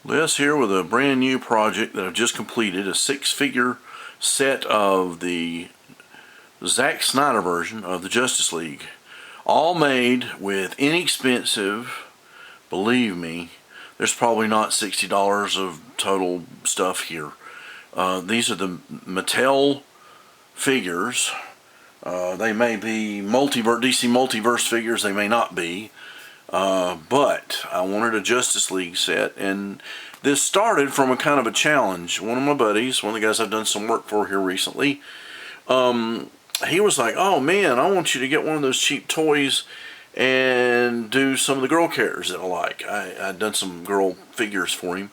Les here with a brand new project that I've just completed, a 6-figure set of the Zack Snyder version of the Justice League. All made with inexpensive, believe me, there's probably not $60 of total stuff here. These are the Mattel figures. They may be DC Multiverse figures, they may not be. But I wanted a Justice League set, and this started from a kind of a challenge. One of my buddies, one of the guys I've done some work for here recently, he was like, oh man, I want you to get one of those cheap toys and do some of the girl characters that I like. I'd done some girl figures for him,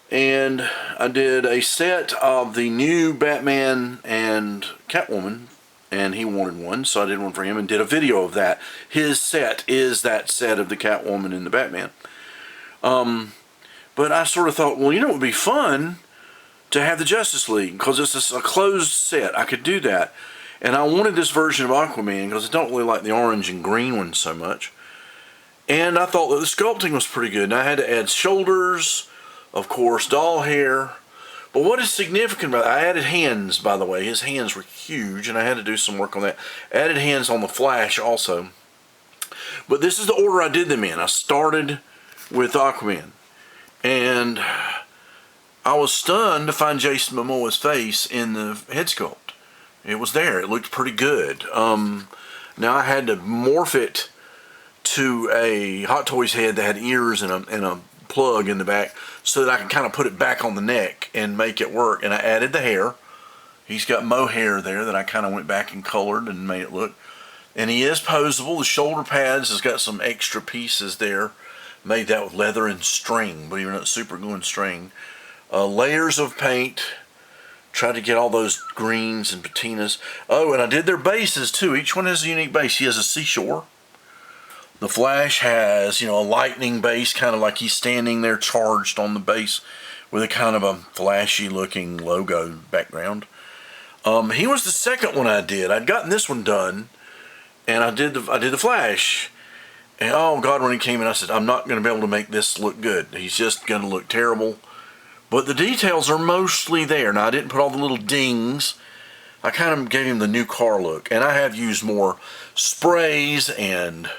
and I did a set of the new Batman and Catwoman, and he wanted one, so I did one for him and did a video of that. His set is that set of the Catwoman and the Batman. But I sort of thought, well, you know, it would be fun to have the Justice League, because it's a closed set. I could do that. And I wanted this version of Aquaman, because I don't really like the orange and green one so much. And I thought that the sculpting was pretty good. And I had to add shoulders, of course, doll hair. But what is significant about it, I added hands, by the way. His hands were huge, and I had to do some work on that. Added hands on the Flash also. But this is the order I did them in. I started with Aquaman. And I was stunned to find Jason Momoa's face in the head sculpt. It was there. It looked pretty good. Now I had to morph it to a Hot Toys head that had ears and a plug in the back, so that I can kind of put it back on the neck and make it work. And I added the hair. He's got mohair there that I kind of went back and colored and made it look. And he is posable. The shoulder pads has got some extra pieces there. Made that with leather and string, believe it or not, super glue and string. Layers of paint. Tried to get all those greens and patinas. Oh, and I did their bases too. Each one has a unique base. He has a seashore. The Flash has, you know, a lightning base, kind of like he's standing there charged on the base with a kind of a flashy looking logo background. He was the second one I did. I'd gotten this one done, and I did the Flash. And oh God, when he came in, I said, I'm not going to be able to make this look good. He's just going to look terrible. But the details are mostly there. Now, I didn't put all the little dings. I kind of gave him the new car look. And I have used more sprays and,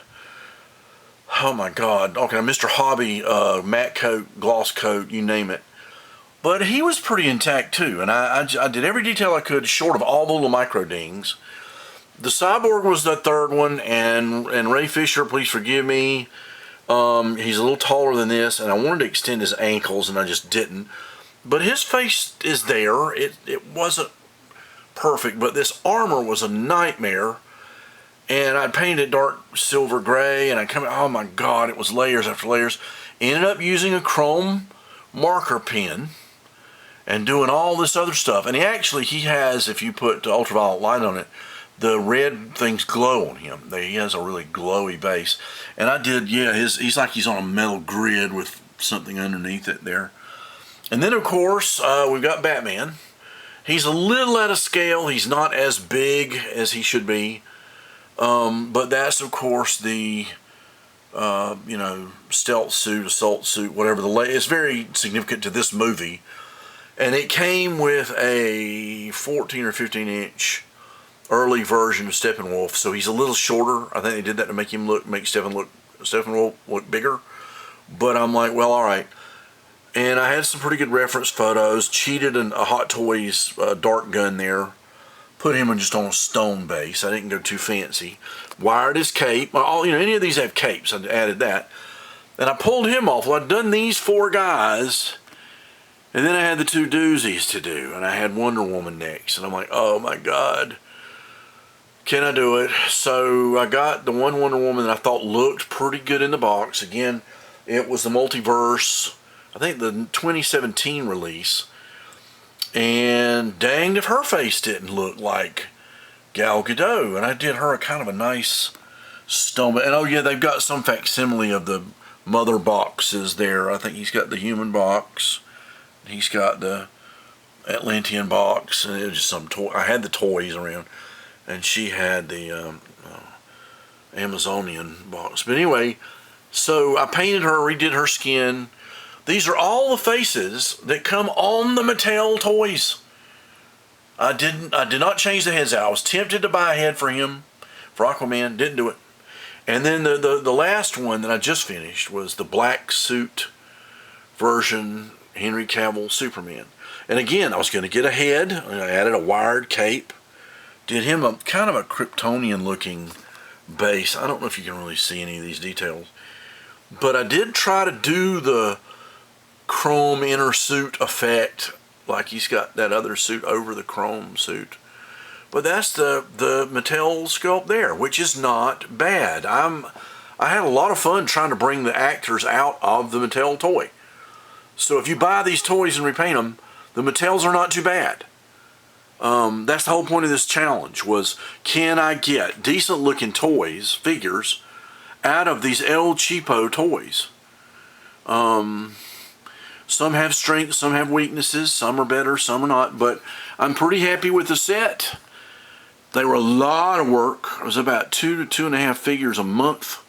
oh my God, okay, Mr. Hobby matte coat, gloss coat, you name it. But he was pretty intact too. And I did every detail I could, short of all the little micro dings. The Cyborg was the third one, and Ray Fisher, please forgive me. He's a little taller than this, and I wanted to extend his ankles, and I just didn't. But his face is there. It wasn't perfect, but this armor was a nightmare. And I painted it dark silver gray, and oh my God, it was layers after layers. Ended up using a chrome marker pen and doing all this other stuff. And he has, if you put ultraviolet light on it, the red things glow on him. He has a really glowy base. And I did, yeah, he's like he's on a metal grid with something underneath it there. And then, of course, we've got Batman. He's a little out of scale. He's not as big as he should be. But that's, of course, the, you know, stealth suit, assault suit, whatever. It's very significant to this movie. And it came with a 14 or 15 inch early version of Steppenwolf, so he's a little shorter. I think they did that to make Steppenwolf look bigger. But I'm like, well, all right. And I had some pretty good reference photos. Cheated a Hot Toys dart gun there. Put him just on a stone base. I didn't go too fancy. Wired his cape. Any of these have capes. I added that. And I pulled him off. Well, I'd done these 4 guys. And then I had the 2 doozies to do. And I had Wonder Woman next. And I'm like, oh my God. Can I do it? So I got the one Wonder Woman that I thought looked pretty good in the box. Again, it was the Multiverse, I think the 2017 release. And danged if her face didn't look like Gal Gadot. And I did her a kind of a nice stone. And oh yeah, they've got some facsimile of the mother boxes there. I think he's got the human box. He's got the Atlantean box. And it was just some toy. I had the toys around. And she had the Amazonian box. But anyway, so I painted her, redid her skin, These are all the faces that come on the Mattel toys. I did not change the heads out. I was tempted to buy a head for him, for Aquaman, didn't do it. And then the last one that I just finished was the black suit version Henry Cavill Superman. And again, I was going to get a head. I added a wired cape. Did him a kind of a Kryptonian looking base. I don't know if you can really see any of these details. But I did try to do the chrome inner suit effect, like he's got that other suit over the chrome suit. But that's the Mattel sculpt there, which is not bad. I had a lot of fun trying to bring the actors out of the Mattel toy. So if you buy these toys and repaint them, the Mattels are not too bad. That's the whole point of this challenge, was can I get decent looking toys, figures, out of these El Cheapo toys? Some have strengths, some have weaknesses, some are better, some are not, but I'm pretty happy with the set. They were a lot of work. It was about 2 to 2.5 figures a month,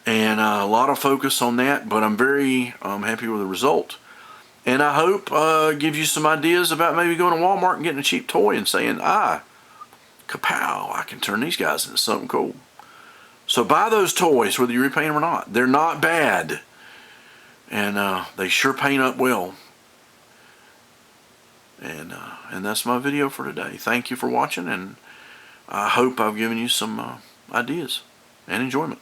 and a lot of focus on that, but I'm very happy with the result. And I hope gives you some ideas about maybe going to Walmart and getting a cheap toy and saying, kapow, I can turn these guys into something cool. So buy those toys, whether you repaint them or not. They're not bad. And they sure paint up well. And that's my video for today. Thank you for watching, and I hope I've given you some ideas and enjoyment.